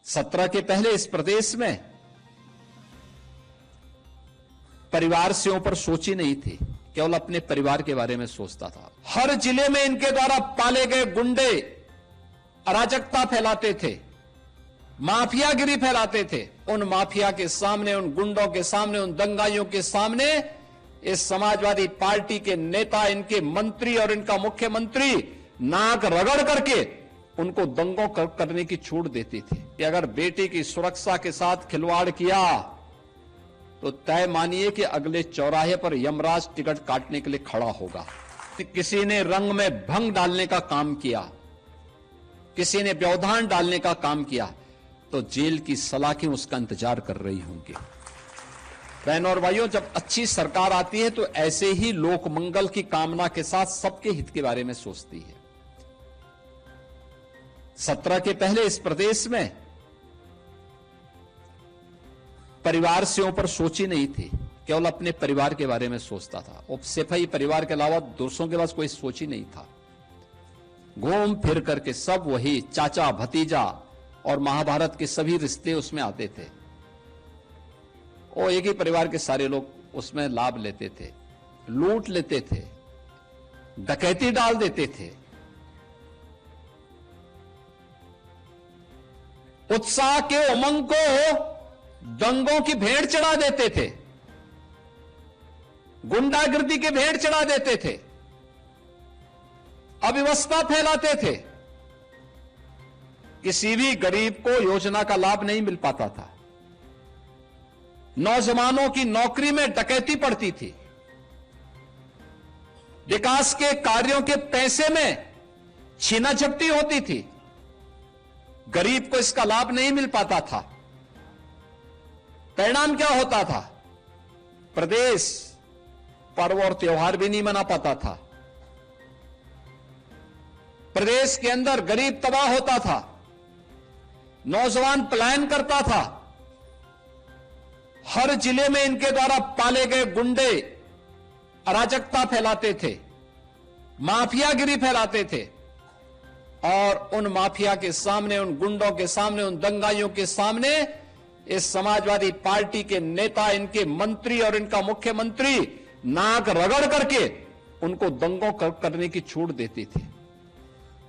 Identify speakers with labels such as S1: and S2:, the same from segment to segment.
S1: 17 के पहले इस प्रदेश में परिवार से ऊपर सोची नहीं थी, केवल अपने परिवार के बारे में सोचता था। हर जिले में इनके द्वारा पाले गए गुंडे अराजकता फैलाते थे, माफियागिरी फैलाते थे। उन माफिया के सामने, उन गुंडों के सामने, उन दंगाइयों के सामने इस समाजवादी पार्टी के नेता, इनके मंत्री और इनका मुख्यमंत्री नाक रगड़ करके उनको दंगों करने की छूट देती थी कि अगर बेटी की सुरक्षा के साथ खिलवाड़ किया तो तय मानिए कि अगले चौराहे पर यमराज टिकट काटने के लिए खड़ा होगा। किसी ने रंग में भंग डालने का काम किया, किसी ने व्यवधान डालने का काम किया तो जेल की सलाखें उसका इंतजार कर रही होंगी। बहनों और भाइयों, जब अच्छी सरकार आती है तो ऐसे ही लोक मंगल की कामना के साथ सबके हित के बारे में सोचती है। 17 के पहले इस प्रदेश में परिवार से ऊपर सोची नहीं थी, केवल अपने परिवार के बारे में सोचता था। सिर्फ ही परिवार के अलावा दूसरों के पास कोई सोच ही नहीं था। घूम फिर करके सब वही चाचा भतीजा और महाभारत के सभी रिश्ते उसमें आते थे। और एक ही परिवार के सारे लोग उसमें लाभ लेते थे, लूट लेते थे, डकैती डाल देते थे। उत्साह के उमंग को दंगों की भेंट चढ़ा देते थे, गुंडागर्दी के भेंट चढ़ा देते थे, अव्यवस्था फैलाते थे। किसी भी गरीब को योजना का लाभ नहीं मिल पाता था। नौजवानों की नौकरी में डकैती पड़ती थी। विकास के कार्यों के पैसे में छीना झपटी होती थी। गरीब को इसका लाभ नहीं मिल पाता था। परिणाम क्या होता था? प्रदेश पर्व और त्योहार भी नहीं मना पाता था। प्रदेश के अंदर गरीब तबाह होता था, नौजवान पलायन करता था। हर जिले में इनके द्वारा पाले गए गुंडे अराजकता फैलाते थे, माफियागिरी फैलाते थे। और उन माफिया के सामने, उन गुंडों के सामने, उन दंगाइयों के सामने इस समाजवादी पार्टी के नेता, इनके मंत्री और इनका मुख्यमंत्री नाक रगड़ करके उनको दंगों करने की छूट देती थी।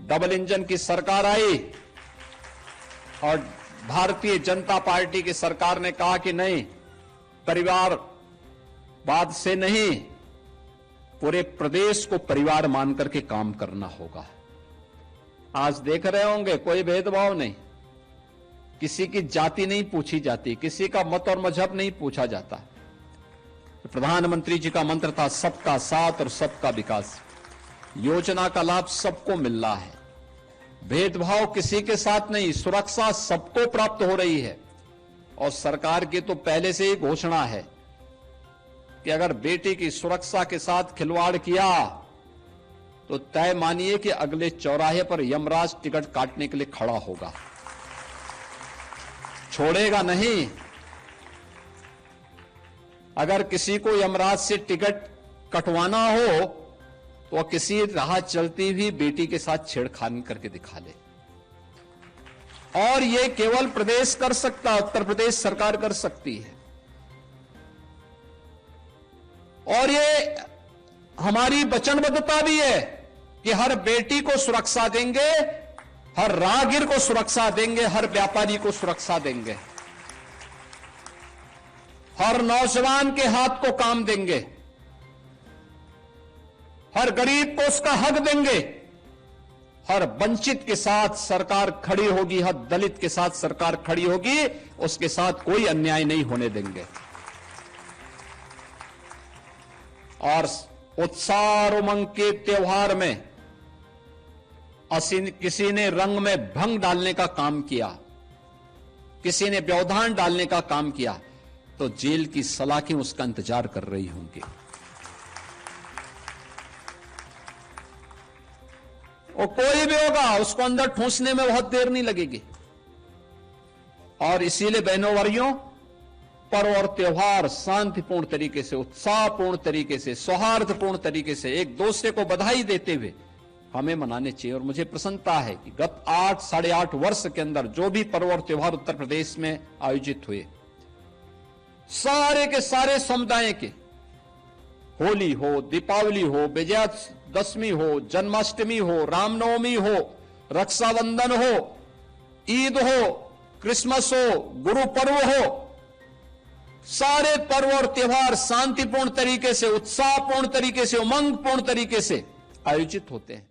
S1: डबल इंजन की सरकार आई और भारतीय जनता पार्टी की सरकार ने कहा कि नहीं, परिवारवाद से नहीं, पूरे प्रदेश को परिवार मान करके काम करना होगा। आज देख रहे होंगे कोई भेदभाव नहीं, किसी की जाति नहीं पूछी जाती, किसी का मत और मजहब नहीं पूछा जाता। तो प्रधानमंत्री जी का मंत्र था सबका साथ और सबका विकास। योजना का लाभ सबको मिल रहा है, भेदभाव किसी के साथ नहीं, सुरक्षा सबको प्राप्त हो रही है। और सरकार की तो पहले से ही घोषणा है कि अगर बेटी की सुरक्षा के साथ खिलवाड़ किया तो तय मानिए कि अगले चौराहे पर यमराज टिकट काटने के लिए खड़ा होगा, छोड़ेगा नहीं। अगर किसी को यमराज से टिकट कटवाना हो तो किसी राह चलती हुई बेटी के साथ छेड़खानी करके दिखा ले। और यह केवल प्रदेश कर सकता, उत्तर प्रदेश सरकार कर सकती है। और ये हमारी वचनबद्धता भी है कि हर बेटी को सुरक्षा देंगे, हर राहगीर को सुरक्षा देंगे, हर व्यापारी को सुरक्षा देंगे, हर नौजवान के हाथ को काम देंगे, हर गरीब को उसका हक देंगे, हर वंचित के साथ सरकार खड़ी होगी, हर दलित के साथ सरकार खड़ी होगी, उसके साथ कोई अन्याय नहीं होने देंगे। और उत्साह और उमंग के त्योहार में किसी ने रंग में भंग डालने का काम किया, किसी ने व्यवधान डालने का काम किया तो जेल की सलाखें उसका इंतजार कर रही होंगी। और कोई भी होगा उसको अंदर ठूंसने में बहुत देर नहीं लगेगी। और इसीलिए बहनों भाइयों, पर्व और त्योहार शांतिपूर्ण तरीके से, उत्साहपूर्ण तरीके से, सौहार्दपूर्ण तरीके से एक दूसरे को बधाई देते हुए हमें मनाने चाहिए। और मुझे प्रसन्नता है कि गत 8-8.5 वर्ष के अंदर जो भी पर्व और त्योहार उत्तर प्रदेश में आयोजित हुए, सारे के सारे समुदाय के, होली हो, दीपावली हो, विजयादशमी हो, जन्माष्टमी हो, रामनवमी हो, रक्षाबंधन हो, ईद हो, क्रिसमस हो, गुरु पर्व हो, सारे पर्व और त्योहार शांतिपूर्ण तरीके से, उत्साहपूर्ण तरीके से, उमंगपूर्ण तरीके से आयोजित होते हैं।